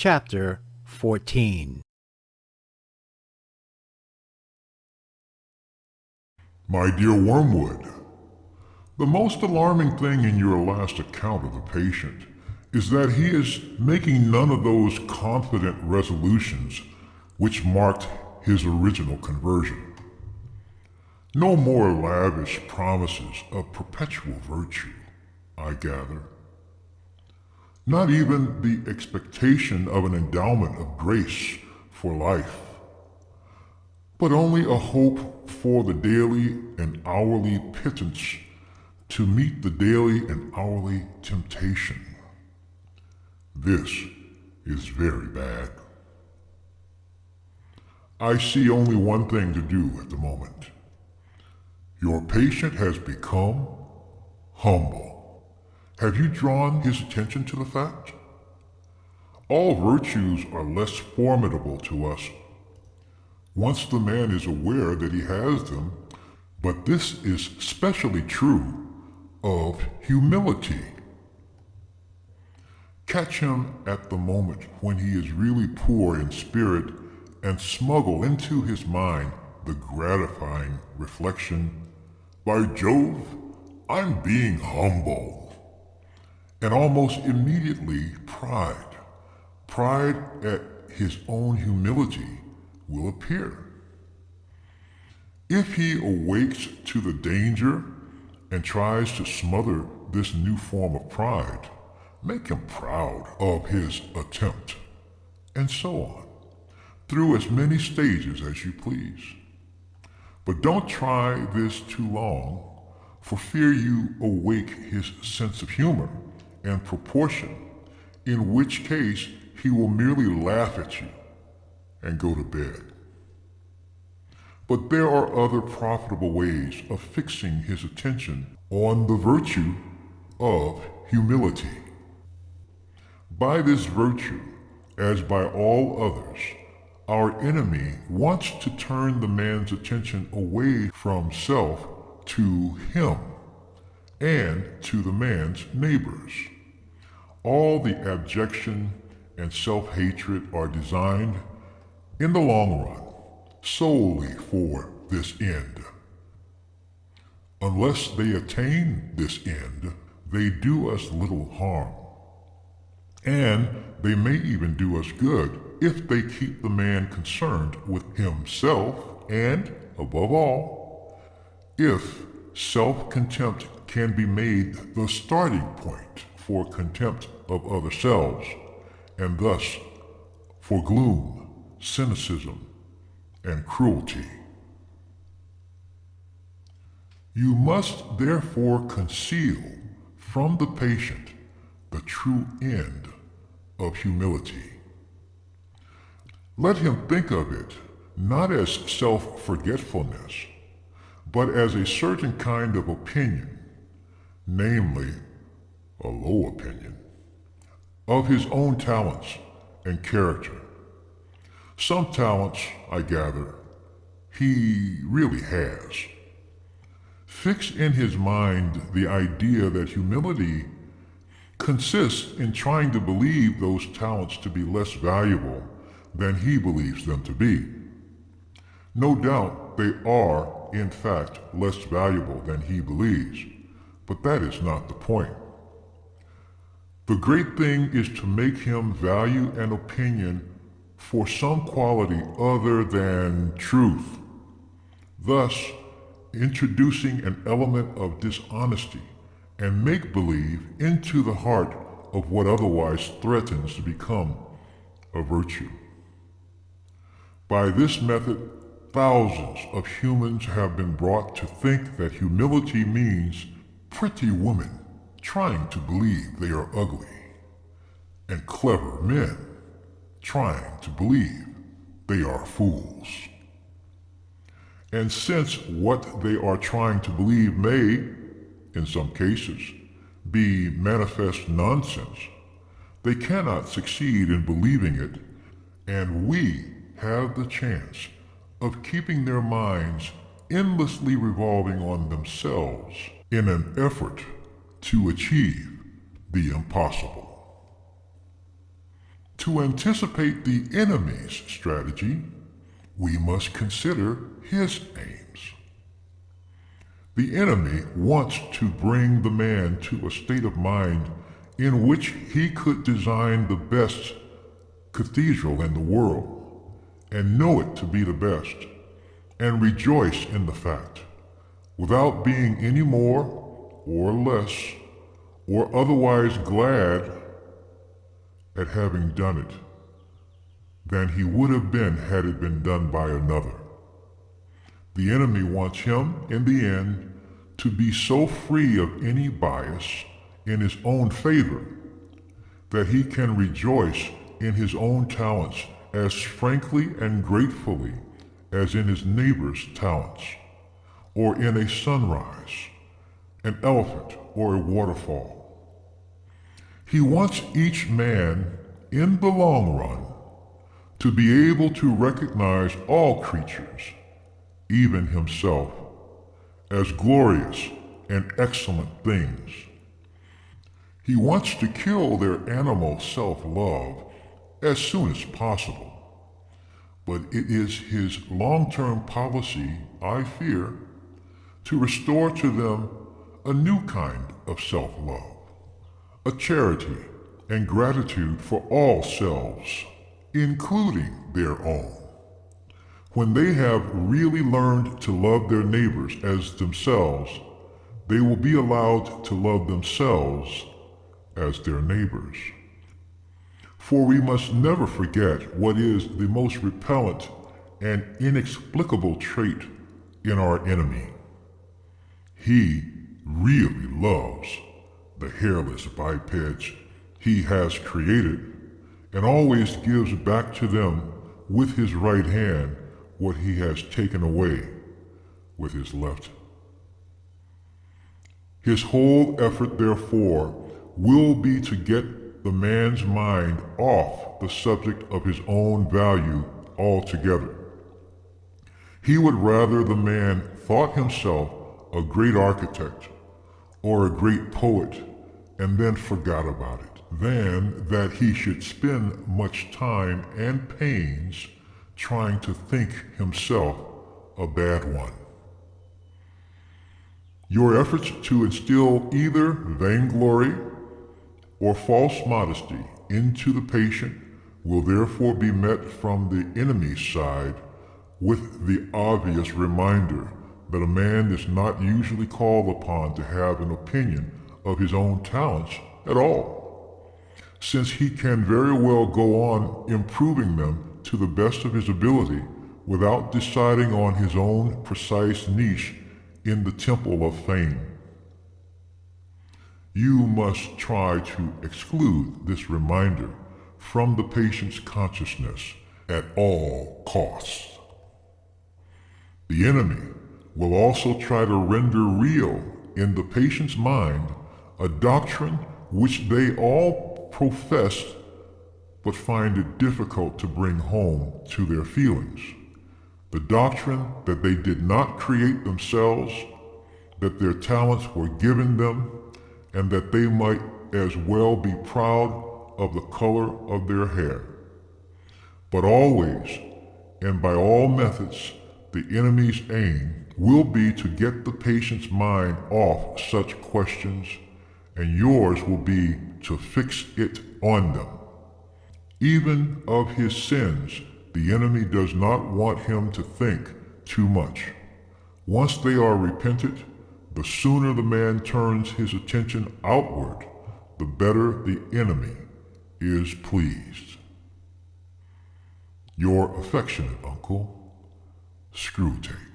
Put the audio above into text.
Chapter 14. My dear Wormwood, the most alarming thing in your last account of the patient is that he is making none of those confident resolutions which marked his original conversion. No more lavish promises of perpetual virtue, I gather. Not even the expectation of an endowment of grace for life, but only a hope for the daily and hourly pittance to meet the daily and hourly temptation. This is very bad. I see only one thing to do at the moment. Your patient has become humble. Have you drawn his attention to the fact? All virtues are less formidable to us once the man is aware that he has them, but this is especially true of humility. Catch him at the moment when he is really poor in spirit and smuggle into his mind the gratifying reflection, "By Jove, I'm being humble." And almost immediately pride at his own humility will appear. If he awakes to the danger and tries to smother this new form of pride, make him proud of his attempt, and so on, through as many stages as you please. But don't try this too long, for fear you awake his sense of humor and proportion, in which case he will merely laugh at you and go to bed. But there are other profitable ways of fixing his attention on the virtue of humility. By this virtue, as by all others, our enemy wants to turn the man's attention away from self to him and to the man's neighbors. All the abjection and self-hatred are designed, in the long run, solely for this end. Unless they attain this end, they do us little harm. And they may even do us good if they keep the man concerned with himself and, above all, if self-contempt can be made the starting point for contempt of other selves, and thus for gloom, cynicism, and cruelty. You must therefore conceal from the patient the true end of humility. Let him think of it not as self-forgetfulness, but as a certain kind of opinion, namely, a low opinion, of his own talents and character. Some talents, I gather, he really has. Fix in his mind the idea that humility consists in trying to believe those talents to be less valuable than he believes them to be. No doubt they are, in fact, less valuable than he believes, but that is not the point. The great thing is to make him value an opinion for some quality other than truth, thus introducing an element of dishonesty and make-believe into the heart of what otherwise threatens to become a virtue. By this method, thousands of humans have been brought to think that humility means pretty women trying to believe they are ugly, and clever men trying to believe they are fools. And since what they are trying to believe may, in some cases, be manifest nonsense, they cannot succeed in believing it, and we have the chance of keeping their minds endlessly revolving on themselves in an effort to achieve the impossible. To anticipate the enemy's strategy, we must consider his aims. The enemy wants to bring the man to a state of mind in which he could design the best cathedral in the world and know it to be the best and rejoice in the fact without being any more or less or otherwise glad at having done it than he would have been had it been done by another. The enemy wants him, in the end, to be so free of any bias in his own favor that he can rejoice in his own talents as frankly and gratefully as in his neighbor's talents, or in a sunrise, an elephant, or a waterfall. He wants each man, in the long run, to be able to recognize all creatures, even himself, as glorious and excellent things. He wants to kill their animal self-love as soon as possible. But it is his long-term policy, I fear, to restore to them a new kind of self-love, a charity and gratitude for all selves, including their own. When they have really learned to love their neighbors as themselves, they will be allowed to love themselves as their neighbors. For we must never forget what is the most repellent and inexplicable trait in our enemy. He really loves the hairless bipeds he has created and always gives back to them with his right hand what he has taken away with his left. His whole effort, therefore, will be to get the man's mind off the subject of his own value altogether. He would rather the man thought himself a great architect or a great poet and then forgot about it, than that he should spend much time and pains trying to think himself a bad one. Your efforts to instill either vainglory or false modesty into the patient will therefore be met from the enemy's side with the obvious reminder that a man is not usually called upon to have an opinion of his own talents at all, since he can very well go on improving them to the best of his ability without deciding on his own precise niche in the temple of fame. You must try to exclude this reminder from the patient's consciousness at all costs. The enemy will also try to render real in the patient's mind a doctrine which they all profess but find it difficult to bring home to their feelings. The doctrine that they did not create themselves, that their talents were given them, and that they might as well be proud of the color of their hair. But always, and by all methods, the enemy's aim will be to get the patient's mind off such questions, and yours will be to fix it on them. Even of his sins, the enemy does not want him to think too much. Once they are repentant, the sooner the man turns his attention outward, the better the enemy is pleased. Your affectionate uncle, Screwtape.